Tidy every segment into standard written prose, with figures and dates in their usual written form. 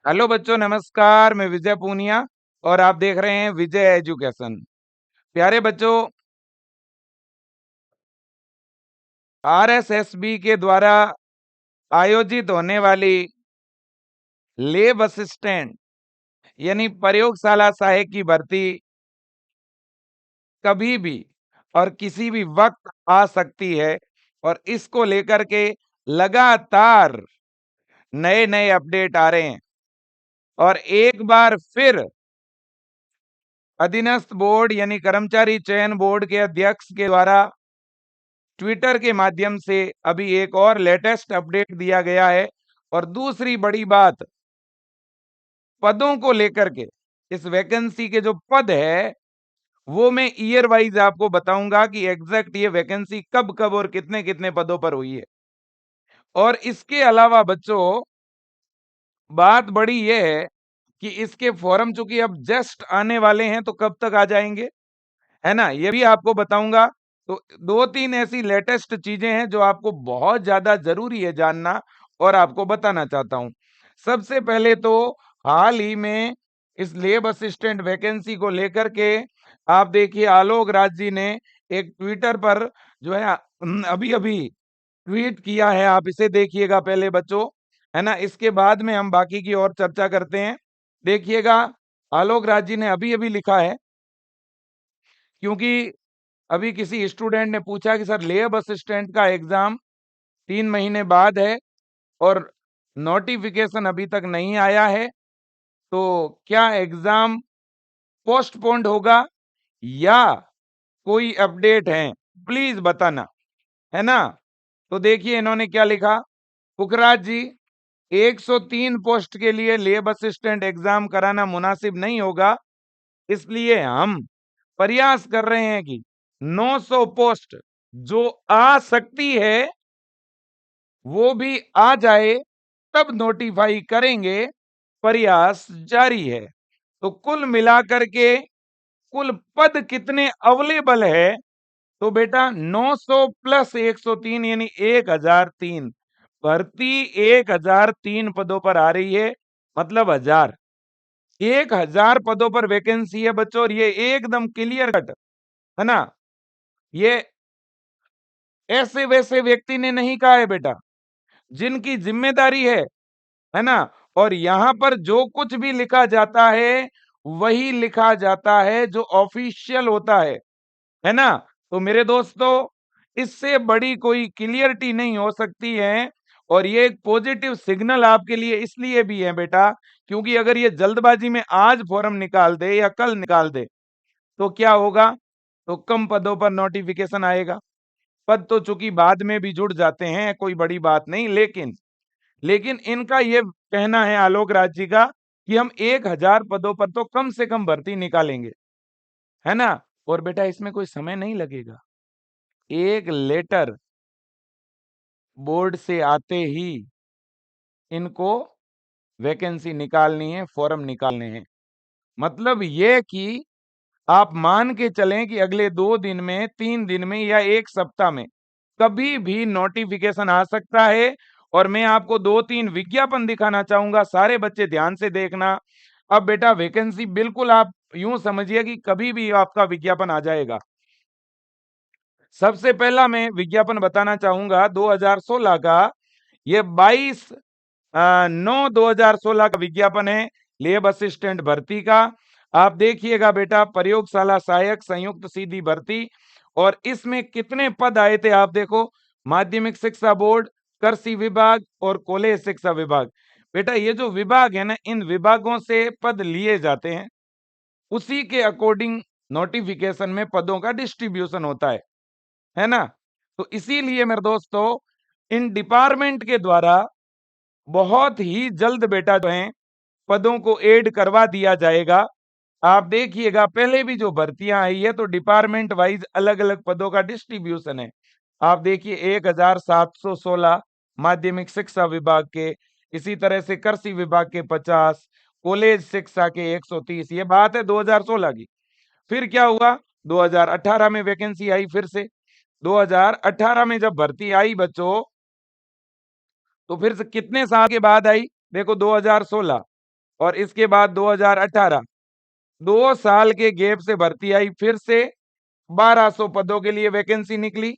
Hello बच्चों, नमस्कार। मैं विजय पूनिया और आप देख रहे हैं विजय एजुकेशन। प्यारे बच्चों, आरएसएसबी के द्वारा आयोजित होने वाली लैब असिस्टेंट यानी प्रयोगशाला सहायक की भर्ती कभी भी और किसी भी वक्त आ सकती है और इसको लेकर के लगातार नए नए अपडेट आ रहे हैं। और एक बार फिर अधीनस्थ बोर्ड यानी कर्मचारी चयन बोर्ड के अध्यक्ष के द्वारा ट्विटर के माध्यम से अभी एक और लेटेस्ट अपडेट दिया गया है। और दूसरी बड़ी बात, पदों को लेकर के इस वैकेंसी के जो पद है वो मैं ईयर वाइज आपको बताऊंगा कि एग्जैक्ट ये वैकेंसी कब कब और कितने कितने पदों पर हुई है। और इसके अलावा बच्चों, बात बड़ी ये है कि इसके फॉर्म चूंकि अब जस्ट आने वाले हैं तो कब तक आ जाएंगे, है ना, ये भी आपको बताऊंगा। तो दो तीन ऐसी लेटेस्ट चीजें हैं जो आपको बहुत ज्यादा जरूरी है जानना और आपको बताना चाहता हूं। सबसे पहले तो हाल ही में इस लेब असिस्टेंट वैकेंसी को लेकर के आप देखिए आलोक राज जी ने एक ट्विटर पर जो है अभी अभी ट्वीट किया है। आप इसे देखिएगा पहले बच्चों, है ना, इसके बाद में हम बाकी की और चर्चा करते हैं। देखिएगा, आलोक राज जी ने अभी अभी लिखा है, क्योंकि अभी किसी स्टूडेंट ने पूछा कि सर लैब असिस्टेंट का एग्जाम 3 महीने बाद है और नोटिफिकेशन अभी तक नहीं आया है, तो क्या एग्जाम पोस्टपोन्ड होगा या कोई अपडेट है, प्लीज बताना, है ना। तो देखिए इन्होंने क्या लिखा, पुखराज जी, 103 पोस्ट के लिए लैब असिस्टेंट एग्जाम कराना मुनासिब नहीं होगा, इसलिए हम प्रयास कर रहे हैं कि 900 पोस्ट जो आ सकती है वो भी आ जाए, तब नोटिफाई करेंगे। प्रयास जारी है। तो कुल मिलाकर के कुल पद कितने अवेलेबल है, तो बेटा 900 प्लस 103 यानी 1003 भर्ती 1003 पदों पर आ रही है, मतलब 1000 पदों पर वैकेंसी है बच्चों। और ये एकदम क्लियर कट, है ना, ये ऐसे वैसे व्यक्ति ने नहीं कहा है बेटा, जिनकी जिम्मेदारी है ना। और यहां पर जो कुछ भी लिखा जाता है वही लिखा जाता है जो ऑफिशियल होता है ना। तो मेरे दोस्तों, इससे बड़ी कोई क्लियरिटी नहीं हो सकती है। और ये एक पॉजिटिव सिग्नल आपके लिए इसलिए भी है बेटा, क्योंकि अगर ये जल्दबाजी में आज फॉर्म निकाल दे या कल निकाल दे तो क्या होगा, तो कम पदों पर नोटिफिकेशन आएगा। पद तो चूंकि बाद में भी जुड़ जाते हैं, कोई बड़ी बात नहीं, लेकिन इनका ये कहना है आलोक राज जी का कि हम 1000 पदों पर तो कम से कम भर्ती निकालेंगे, है ना। और बेटा इसमें कोई समय नहीं लगेगा, एक लेटर बोर्ड से आते ही इनको वैकेंसी निकालनी है, फॉर्म निकालने हैं। मतलब ये कि आप मान के चलें कि अगले 2 दिन में, 3 दिन में या एक सप्ताह में कभी भी नोटिफिकेशन आ सकता है। और मैं आपको 2-3 विज्ञापन दिखाना चाहूंगा, सारे बच्चे ध्यान से देखना। अब बेटा वैकेंसी बिल्कुल आप यूं समझिए कि कभी भी आपका विज्ञापन आ जाएगा। सबसे पहला मैं विज्ञापन बताना चाहूंगा 2016 का, ये 22/9/2016 का विज्ञापन है लेब असिस्टेंट भर्ती का। आप देखिएगा बेटा, प्रयोगशाला सहायक संयुक्त सीधी भर्ती। और इसमें कितने पद आए थे आप देखो, माध्यमिक शिक्षा बोर्ड, कृषि विभाग और कॉलेज शिक्षा विभाग। बेटा ये जो विभाग है ना, इन विभागों से पद लिए जाते हैं, उसी के अकॉर्डिंग नोटिफिकेशन में पदों का डिस्ट्रीब्यूशन होता है ना। तो इसीलिए मेरे दोस्तों, इन डिपार्टमेंट के द्वारा बहुत ही जल्द बेटा जो है पदों को ऐड करवा दिया जाएगा। आप देखिएगा पहले भी जो भर्तियां आई है तो डिपार्टमेंट वाइज अलग अलग पदों का डिस्ट्रीब्यूशन है। आप देखिए 1716 माध्यमिक शिक्षा विभाग के, इसी तरह से कृषि विभाग के 50, कॉलेज शिक्षा के 130। ये बात है 2016 की। फिर क्या हुआ, 2018 में वैकेंसी आई फिर से। 2018 में जब भर्ती आई बच्चों, तो फिर से कितने साल के बाद आई, देखो 2016, और इसके बाद 2018 2 साल के गैप से भर्ती आई, फिर से 1200 पदों के लिए वैकेंसी निकली।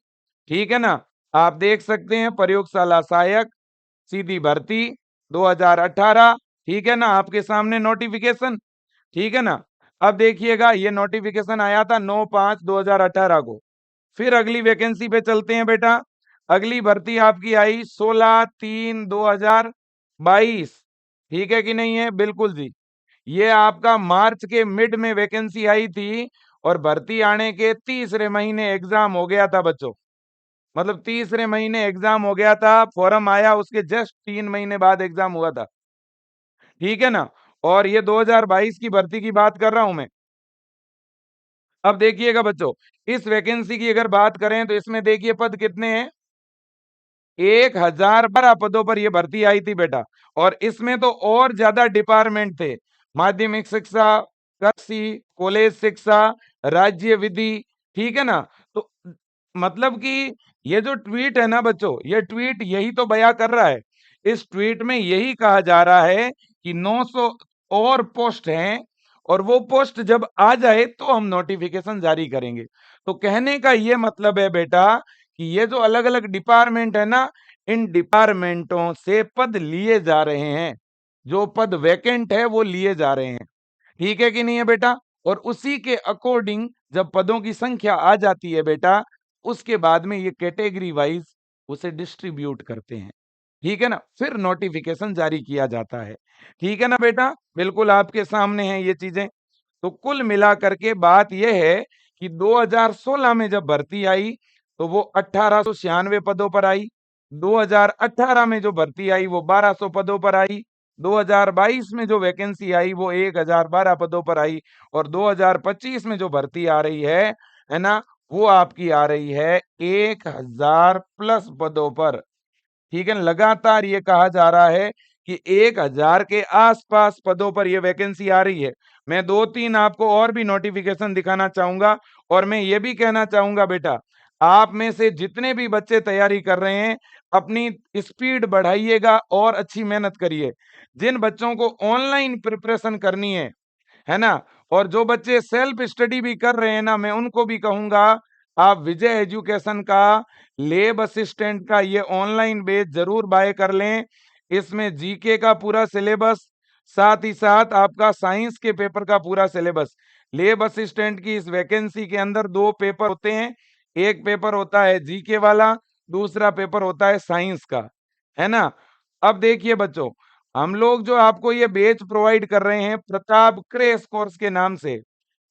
ठीक है ना? आप देख सकते हैं प्रयोगशाला सहायक सीधी भर्ती 2018। ठीक है ना? आपके सामने नोटिफिकेशन। ठीक है ना? अब देखिएगा ये नोटिफिकेशन आया था 9/5/2018 को। फिर अगली वैकेंसी पे चलते हैं बेटा। अगली भर्ती आपकी आई 16/3/2022। ठीक है कि नहीं है? बिल्कुल जी। ये आपका मार्च के मिड में वैकेंसी आई थी और भर्ती आने के तीसरे महीने एग्जाम हो गया था बच्चों। मतलब तीसरे महीने एग्जाम हो गया था, फॉर्म आया उसके जस्ट 3 महीने बाद एग्जाम हुआ था। ठीक है ना? और ये 2022 की भर्ती की बात कर रहा हूं मैं। अब देखिएगा बच्चों, इस वैकेंसी की अगर बात करें तो इसमें देखिए पद कितने हैं। 1012 पदों पर यह भर्ती आई थी बेटा। और इसमें तो और ज्यादा डिपार्टमेंट थे। माध्यमिक शिक्षा, कृषि, कॉलेज शिक्षा, राज्य विधि। ठीक है ना? तो मतलब कि ये जो ट्वीट है ना बच्चों, ये ट्वीट यही तो बयां कर रहा है। इस ट्वीट में यही कहा जा रहा है कि 900 और पोस्ट हैं और वो पोस्ट जब आ जाए तो हम नोटिफिकेशन जारी करेंगे। तो कहने का ये मतलब है बेटा कि ये जो अलग-अलग डिपार्टमेंट है ना, इन डिपार्टमेंटों से पद लिए जा रहे हैं। जो पद वैकेंट है वो लिए जा रहे हैं। ठीक है कि नहीं है बेटा? और उसी के अकॉर्डिंग जब पदों की संख्या आ जाती है बेटा, उसके बाद में ये कैटेगरी वाइज उसे डिस्ट्रीब्यूट करते हैं। ठीक है ना? फिर नोटिफिकेशन जारी किया जाता है। ठीक है ना बेटा? बिल्कुल आपके सामने हैं ये चीजें। तो कुल मिलाकर के बात यह है कि 2016 में जब भर्ती आई तो वो 1896 पदों पर आई। 2018 में जो भर्ती आई वो 1200 पदों पर आई। 2022 में जो वैकेंसी आई वो 1012 पदों पर आई। और 2025 में जो भर्ती आ रही है ना, वो आपकी आ रही है 1000 प्लस पदों पर। ठीक है, लगातार ये कहा जा रहा है कि 1000 के आसपास पदों पर ये वैकेंसी आ रही है। मैं 2-3 आपको और भी नोटिफिकेशन दिखाना चाहूंगा और मैं ये भी कहना चाहूंगा बेटा, आप में से जितने भी बच्चे तैयारी कर रहे हैं, अपनी स्पीड बढ़ाइएगा और अच्छी मेहनत करिए। जिन बच्चों को ऑनलाइन प्रिपरेशन करनी है ना? और जो बच्चे सेल्फ स्टडी भी कर रहे हैं ना, मैं उनको भी कहूंगा आप विजय एजुकेशन का लैब असिस्टेंट का ये ऑनलाइन बैच जरूर बाय कर लें। इसमें जीके का पूरा सिलेबस, साथ ही साथ आपका साइंस के पेपर का पूरा सिलेबस। लैब असिस्टेंट की इस वैकेंसी के अंदर 2 पेपर होते हैं। एक पेपर होता है जीके वाला, दूसरा पेपर होता है साइंस का, है ना? अब देखिए बच्चों, हम लोग जो आपको ये बैच प्रोवाइड कर रहे हैं प्रताप क्रैश कोर्स के नाम से,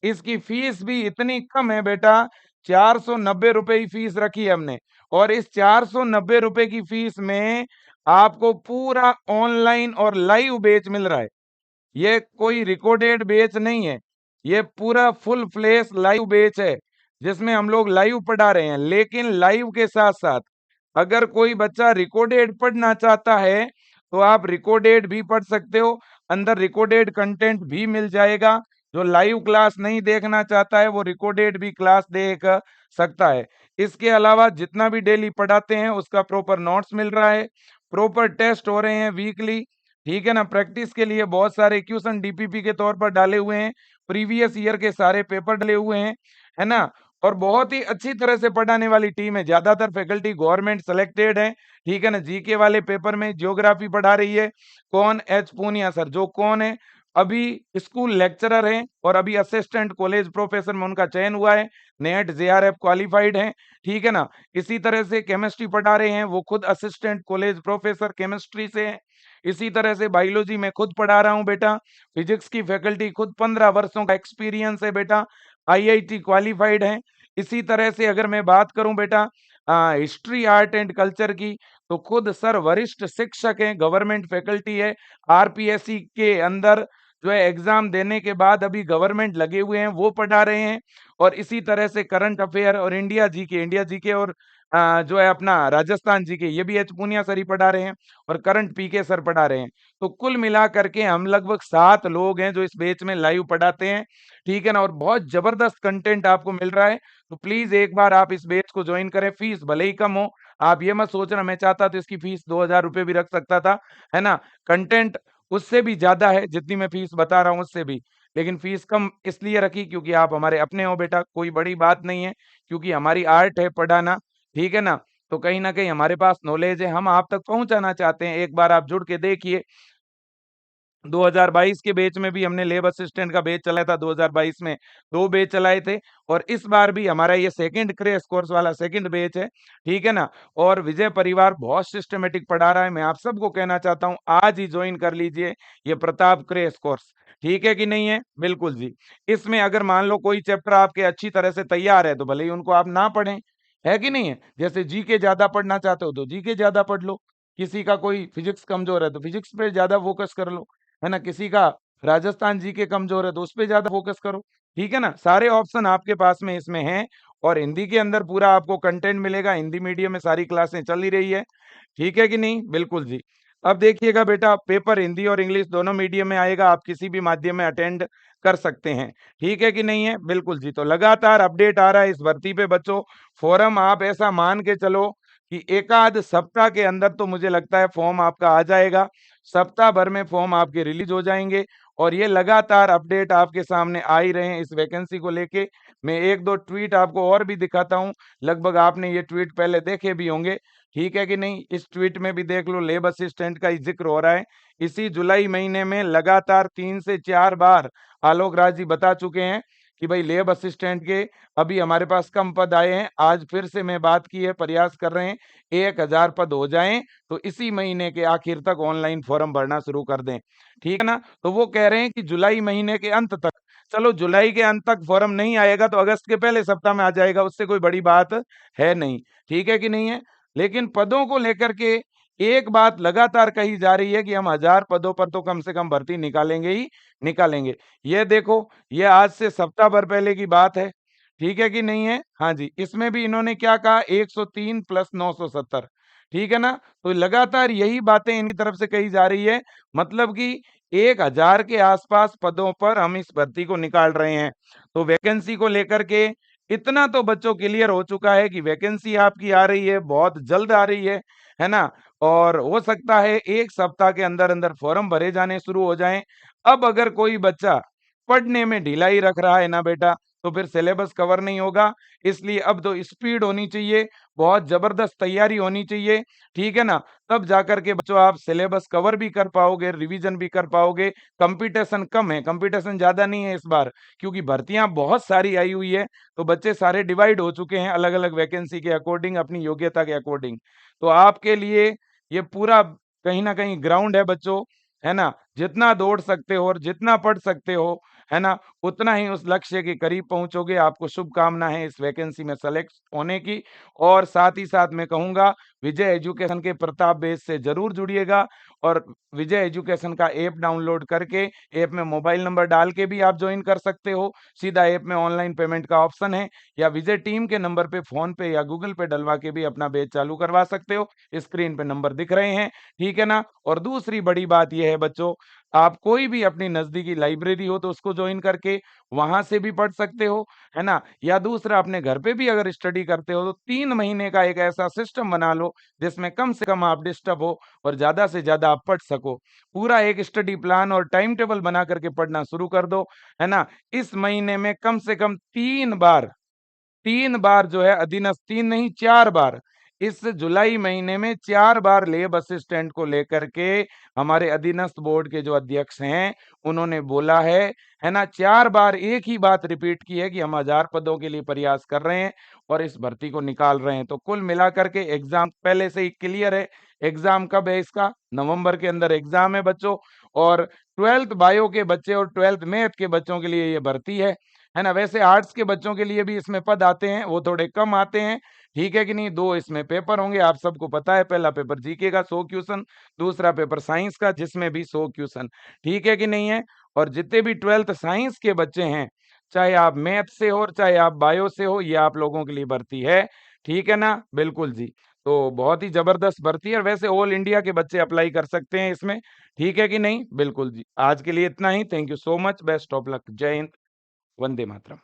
इसकी फीस भी इतनी कम है बेटा, 490 रुपए ही फीस रखी है हमने। और इस 490 रुपए की फीस में आपको पूरा ऑनलाइन और लाइव बैच मिल रहा है। ये कोई रिकॉर्डेड बैच नहीं है। ये पूरा फुल फ्लैश लाइव बैच है, जिसमें हम लोग लाइव पढ़ा रहे हैं। लेकिन लाइव के साथ-साथ अगर कोई बच्चा रिकॉर्डेड पढ़ना चाहता है, तो आप रिकॉर्डेड भी पढ़ सकते हो। अंदर रिकॉर्डेड कंटेंट भी मिल जाएगा। जो लाइव क्लास नहीं देखना चाहता है, वो रिकॉर्डेड भी क्लास देख सकता है। इसके अलावा जितना भी डेली पढ़ाते हैं, उसका प्रॉपर नोट्स मिल रहा है। प्रॉपर टेस्ट हो रहे हैं वीकली। ठीक है ना? प्रैक्टिस के लिए बहुत सारे क्वेश्चन डीपीपी के तौर पर डाले हुए हैं। प्रीवियस ईयर के सारे पेपर डले हुए हैं, है ना? और बहुत ही अच्छी तरह से पढ़ाने वाली टीम है। ज्यादातर फैकल्टी गवर्नमेंट सेलेक्टेड है। ठीक है ना? जीके वाले पेपर में ज्योग्राफी पढ़ा रही है कौन? एच पूनिया सर, जो कौन है अभी स्कूल लेक्चरर हैं और अभी असिस्टेंट कॉलेज प्रोफेसर में उनका चयन हुआ है। नेट जेआरएफ क्वालिफाइड हैं। ठीक है ना? इसी तरह से केमिस्ट्री पढ़ा रहे हैं, वो खुद असिस्टेंट कॉलेज प्रोफेसर केमिस्ट्री से हैं। इसी तरह से बायोलॉजी में खुद पढ़ा रहा हूं बेटा। फिजिक्स की फैकल्टी खुद 15 वर्षों का एक्सपीरियंस है बेटा। आईआईटी क्वालिफाइड है। इसी तरह से अगर मैं बात करूं बेटा हिस्ट्री आर्ट एंड कल्चर की, तो खुद सर वरिष्ठ शिक्षक हैं, गवर्नमेंट फैकल्टी है। आरपीएससी के अंदर जो है एग्जाम देने के बाद अभी गवर्नमेंट लगे हुए हैं, वो पढ़ा रहे हैं। और इसी तरह से करंट अफेयर और इंडिया जीके और जो है अपना राजस्थान जीके, ये भी एच पूनिया सर ही पढ़ा रहे हैं। और करंट पीके सर पढ़ा रहे हैं। तो कुल मिला करके हम लगभग 7 लोग हैं जो इस बैच में लाइव पढ़ाते हैं। ठीक है ना? और बहुत जबरदस्त कंटेंट आपको मिल रहा है। तो प्लीज एक बार आप इस बैच को ज्वाइन करें। फीस भले ही कम हो, आप ये मत सोचना मैं चाहता तो इसकी फीस 2000 रुपए भी रख सकता था, है ना? कंटेंट उससे भी ज़्यादा है, जितनी मैं फीस बता रहा हूँ उससे भी। लेकिन फीस कम इसलिए रखी क्योंकि आप हमारे अपने हो बेटा, कोई बड़ी बात नहीं है, क्योंकि हमारी आर्ट है पढ़ाना, ठीक है ना? तो कहीं न कहीं हमारे पास नॉलेज है, हम आप तक पहुँचाना चाहते हैं। एक बार आप जुड़ के देखिए, 2022 के बैच में भी हमने लैब असिस्टेंट का बैच चलाया था, 2022 में 2 बैच चलाए थे और इस बार भी हमारा ये सेकंड क्रैश कोर्स वाला सेकंड बैच है, ठीक है ना? और विजय परिवार बहुत सिस्टमैटिक पढ़ा रहा है, मैं आप सबको कहना चाहता हूँ आज ही जॉइन कर लीजिए ये प्रताप क्रैश कोर्स, ठीक है कि नहीं है? बिल्कुल जी। इसमें अगर मान लो कोई चैप्टर आपके अच्छी तरह से तैयार है, तो भले ही उनको आप ना पढ़ें, है कि नहीं है? जैसे जीके ज़्यादा पढ़ना चाहते हो, तो जीके ज़्यादा पढ़ लो, किसी का कोई फिजिक्स कमज़ोर है, तो फिजिक्स पे ज़्यादा फ़ोकस कर लो। है ना? किसी का राजस्थान जीके कमज़ोर है तो उस पे ज़्यादा फ़ोकस करो, ठीक है ना? सारे ऑप्शन आपके पास में इसमें हैं और हिंदी के अंदर पूरा आपको कंटेंट मिलेगा, हिंदी मीडियम में सारी क्लासें चल ही रही है, ठीक है कि नहीं? बिल्कुल जी। अब देखिएगा बेटा पेपर हिंदी और इंग्लिश दोनों मीडियम में आएगा, आप किसी भी माध्यम में अटेंड कर सकते हैं, ठीक है कि नहीं है? बिल्कुल जी। तो लगातार अपडेट आ रहा है इस भर्ती पे बच्चों, फ़ॉर्म आप ऐसा मान के चलो कि एकाध सप्ताह के अंदर तो मुझे लगता है फॉर्म आपका आ जाएगा। सप्ताह भर में फॉर्म आपके रिलीज़ हो जाएँगे और ये लगातार अपडेट आपके सामने आ ही रहे हैं इस वैकेंसी को लेके। मैं 1-2 ट्वीट आपको और भी दिखाता हूँ, लगभग आपने ये ट्वीट पहले देखे भी होंगे, ठीक है कि नहीं? इस ट्वीट में भी देख लो लैब असिस्टेंट का ही ज़िक्र हो रहा है। इसी जुलाई महीने में लगातार 3 से 4 बार आलोक राज जी बता चुके हैं कि भई लैब असिस्टेंट के अभी हमारे पास कम पद आए हैं। आज फिर से मैं बात की है, प्रयास कर रहे हैं 1000 पद हो जाएँ तो इसी महीने के आखिर तक ऑनलाइन फॉर्म भरना शुरू कर दें, ठीक है ना? तो वो कह रहे हैं कि जुलाई महीने के अंत तक, चलो जुलाई के अंत तक फॉर्म नहीं आएगा तो अगस्त के पहले सप्ताह में आ जाएगा, उससे कोई बड़ी बात है नहीं, ठीक है कि नहीं है? लेकिन पदों को लेकर के एक बात लगातार कही जा रही है कि हम 1000 पदों पर तो कम से कम भर्ती निकालेंगे ही निकालेंगे। ये देखो, ये आज से सप्ताह भर पहले की बात है, ठीक है कि नहीं है? हाँ जी, इसमें भी इन्होंने क्या कहा 103 प्लस 970, ठीक है ना? तो लगातार यही बातें इनकी तरफ से कही जा रही है, मतलब कि 1000 के आसपास पदों पर हम इस भर्ती को निकाल रहे हैं। तो वैकेंसी को लेकर के इतना तो बच्चों क्लियर हो चुका है कि वैकेंसी आपकी आ रही है, बहुत जल्द आ रही है ना? और हो सकता है 1 सप्ताह के अंदर-अंदर फॉर्म भरे जाने शुरू हो जाएँ। अब अगर कोई बच्चा पढ़ने में ढिलाई रख रहा है ना बेटा, तो फिर सिलेबस कवर नहीं होगा, इसलिए अब तो स्पीड होनी चाहिए, बहुत ज़बरदस्त तैयारी होनी चाहिए, ठीक है ना? तब जाकर के बच्चों आप सिलेबस कवर भी कर पाओगे, रिवीजन भी कर पाओगे, कॉम्पिटिशन कम है, कॉम्पिटिशन ज़्यादा नहीं है इस बार, क्योंकि भर्तियाँ बहुत सारी आई हुई है, तो बच्चे सारे डिवाइड हो चुके हैं अलग-अलग वैकेंसी के अकॉर्डिंग, अपनी योग्यता के अकॉर्डिंग। तो आपके लिए ये पूरा कहीं न कहीं ग्राउंड है बच्चों, है ना? जितना दौड़ सकते हो और जितना पढ़ सकते हो, है ना? उतना ही उस लक्ष्य के करीब पहुँचोगे। आपको शुभकामनाएँ इस वैकेंसी में सेलेक्ट होने की और साथ ही साथ मैं कहूँगा विजय एजुकेशन के प्रताप बेस से ज़रूर जुड़िएगा और विजय एजुकेशन का ऐप डाउनलोड करके ऐप में मोबाइल नंबर डाल के भी आप जॉइन कर सकते हो। सीधा ऐप में ऑनलाइन पेमेंट का ऑप्शन है या विजय टीम के नंबर पे फ़ोन पे या गूगल पे डलवा के भी अपना बैच चालू करवा सकते हो। स्क्रीन पे नंबर दिख रहे हैं, ठीक है ना? और दूसरी बड़ी बात ये है बच्चों, आप कोई भी अपनी नज़दीकी लाइब्रेरी हो तो उसको जॉइन करके वहाँ से भी पढ़ सकते हो, है ना? या दूसरा अपने घर पे भी अगर स्टडी करते हो तो 3 महीने का एक ऐसा सिस्टम बना लो जिसमें कम से कम आप डिस्टर्ब हो और ज़्यादा से ज़्यादा आप पढ़ सको। पूरा एक स्टडी प्लान और टाइम टेबल बना करके पढ़ना शुरू कर दो, है ना? इस महीने में कम से कम 3 बार जो है अधीनस्थ 3 नहीं 4 बार, इस जुलाई महीने में 4 बार लैब असिस्टेंट को लेकर के हमारे अधीनस्थ बोर्ड के जो अध्यक्ष हैं, उन्होंने बोला है ना? 4 बार एक ही बात रिपीट की है कि हम 1000 पदों के लिए प्रयास कर रहे हैं और इस भर्ती को निकाल रहे हैं। तो कुल मिलाकर के एग्ज़ाम पहले से ही क्लियर है। एग्ज़ाम कब है इसका? नवंबर के अंदर एग्ज़ाम है बच्चों और 12th बायो के बच्चे और 12th मैथ के बच्चों के लिए ये भर्ती है ना? वैसे आर्ट्स के बच्चों के लिए भी इसमें पद आते हैं, वो थोड़े कम आते हैं, ठीक है कि नहीं? 2 इसमें पेपर होंगे, आप सबको पता है, पहला पेपर जीके का 100 क्वेश्चन, दूसरा पेपर साइंस का जिसमें भी 100 क्वेश्चन, ठीक है कि नहीं है? और जितने भी 12th साइंस के बच्चे हैं, चाहे आप मैथ से हो और चाहे आप बायो से हो, ये आप लोगों के लिए भर्ती है, ठीक है ना? बिल्कुल जी। तो बहुत ही ज़बरदस्त भर्ती है और वैसे ऑल इंडिया के बच्चे अप्लाई कर सकते हैं इसमें, ठीक है कि नहीं? बिल्कुल जी। आज के लिए इतना ही, thank you so much, best of luck, जय हिंद, वंदे मातरम।